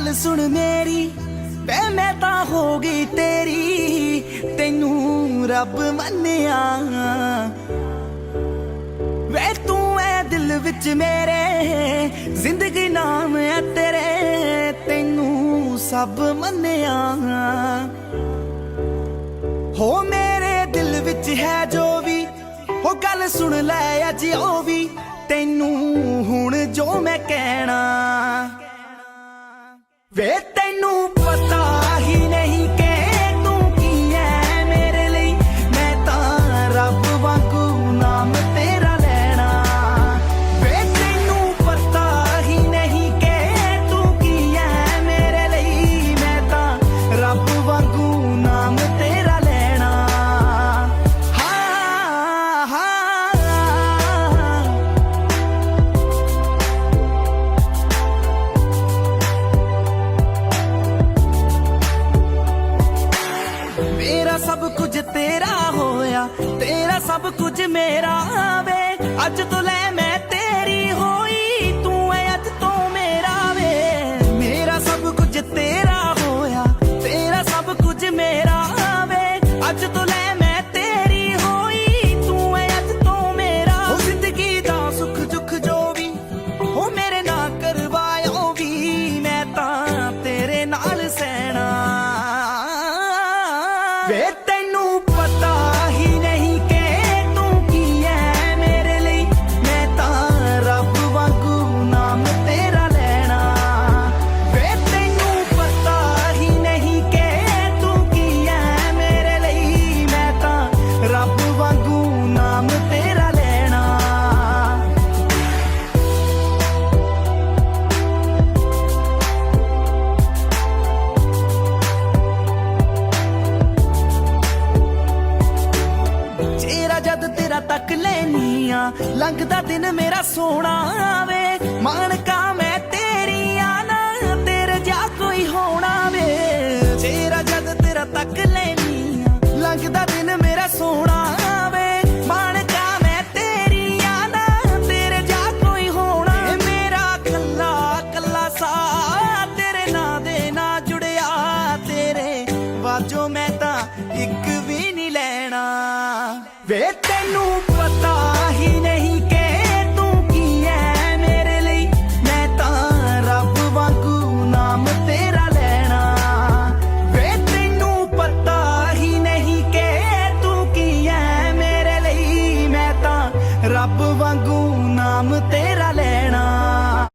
गल सुन मेरी वे मैं तां हो गई तेरी तैनू रब मन्निया वे तू है दिल विच मेरे जिंदगी नाम है तेरे तैनू सब मन्निया हो मेरे दिल विच है जो भी हो गल सुन लै अज ओ भी तैनू हुण जो मैं कहना वे तैनू पता ही नहीं कि तू की है मेरे लिए मैं तां रब वांगू नाम तेरा लेना वे तैनू पता ही नहीं कि तू की है मेरे लिए मैं तां रब वांगू नाम तेरा लेना हाँ हाँ मेरा सब कुछ तेरा होया तेरा सब कुछ मेरा वे अज तो ले मैं तेरी होई तू है अज तो मेरा वे मेरा सब कुछ तेरा होया तेरा सब कुछ मेरा वे अज तो ले मैं तेरी होई तू है अज तो मेरा हो जिंदगी दा सुख दुख जो भी हो मेरे ना करवायो भी मैं तां तेरे नाल सहना वे तैनू पता ही नहीं कि तू की है मेरे लिए मैं तां रब वांगू नाम तेरा लेना वे तैनू पता ही नहीं कि तू की है मेरे लिए मैं तां रब वांगू नाम तेरा लेना चेहरा जद तेरा तक लेनी आ लंघदा दिन मेरा सोना वे मानका मैं तेरी आना तेरे जा कोई होना वे चेहरा जद तेरा तक लेनी आ लंघदा दिन मेरा सोना वे मानका मैं तेरी आना तेरे जा कोई होना मेरा कल्ला कल्ला सा तेरे ना दे ना जुड़िया तेरे वाजो मैं तां इक भी नहीं लेना वे तैनू पता ही नहीं कि तू की है मेरे लिए मैं तां रब वांगू नाम तेरा लेना वे तैनू पता ही नहीं कि तू की है मेरे लिए मैं तां रब वांगू नाम तेरा लेना